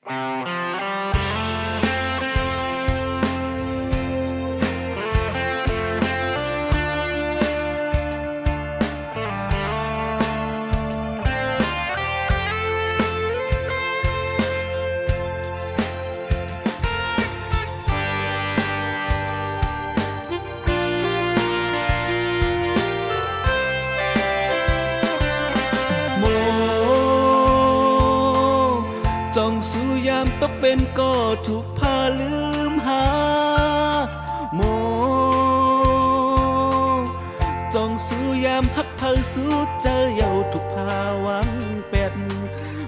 จ้องสู่ยามตกเป็นก็ถูกพาลืมหาโมจ้องสู่ยามฮักเผาสู่เจอเยาถูกพาวังเป็ด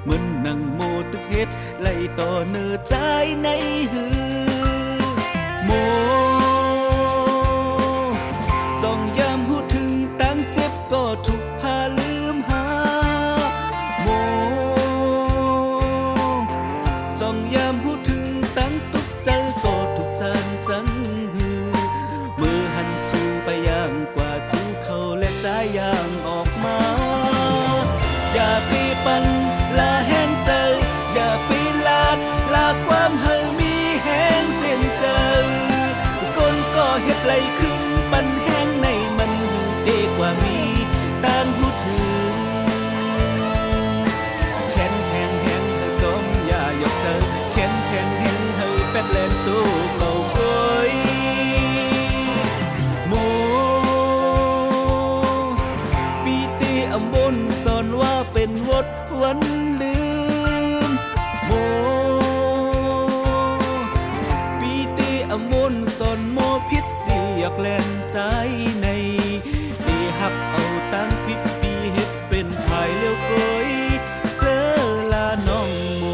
เหมือนนั่งโมตึกเฮ็ดไล่ต่อเนื้อใจในหือโมจ้องยามหูถึงตั้งเจ็บก็ถูกพาลืมหาโมจ้องยามหูถึงตั้งตุกใจก็ถูกจานจังหือมือหันสู่ไปย่างกว่าจูเขาและใจย่างออกมาอย่าไปปันลาแห้งใจอย่าไปลาดลาความเฮามีแห้งเส้นใจก้นก็เฮ็ดไหลขึ้นปันแห้งในมันหูเด็กว่ามีต่างหูถึงแขนแทงแห้งเธอจมอย่าหยอกเจอแขนแทงแห้งเฮาแป๊บแลนตู้เก่าก้อยโมปีติอำบนสอนว่าเป็นวดวันลืมโมปีติอำบนสอนโมพิษดีอยากแล่นใจในดีหักเอาตั้งพิษปีเฮ็ดเป็นภายเลี้ยวก้อยเสือลาน้องโม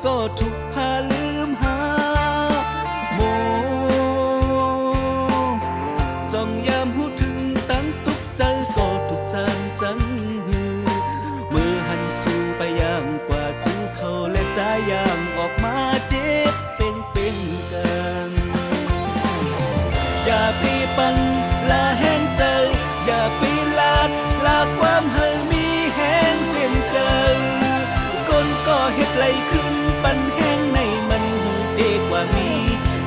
ก็ถูกพาลืมหาโมจ้องยามหูถึงตั้งตุกใจก็ถูกจานจังหือมือหันสู่ไปย่างกว่าจูเขาและใจย่างออกมาเจ็บเป็นกันอย่าไปปันลาแห้งใจอย่าไปลาดลาความเฮามีแห้งเส้นใจก้นก็เฮ็ดไหลขึ้นปันแห้งในมันหูเด็กว่ามี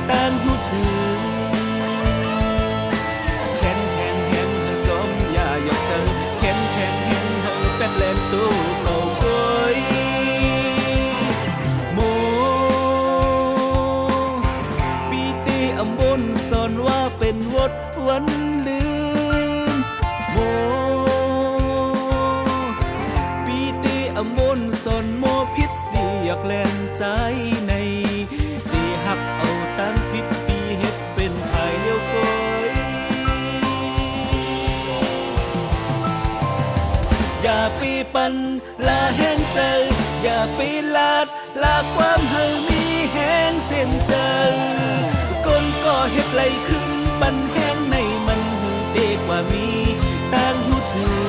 ต่างหูถึงแขนแทงแห้งเธอจมอย่าหยอกเจอแขนแทงแห้งเธอแป๊บแลนตู้เก่าก้อยโมปีติอำบนสอนว่าเป็นวดวันลืมโมปีติอำบนสอนโมพิษอยากแล่นใจในดีหักเอาตั้งพิษปีเฮ็ดเป็นภายเลี้ยวก้อยอย่าไปปันลาแห้งใจอย่าไปลาดลาความเฮามีแห้งเส้นใจก้นก็เฮ็ดไหลขึ้นปันแห้งในมันหูเด็กว่ามีต่างหูถึง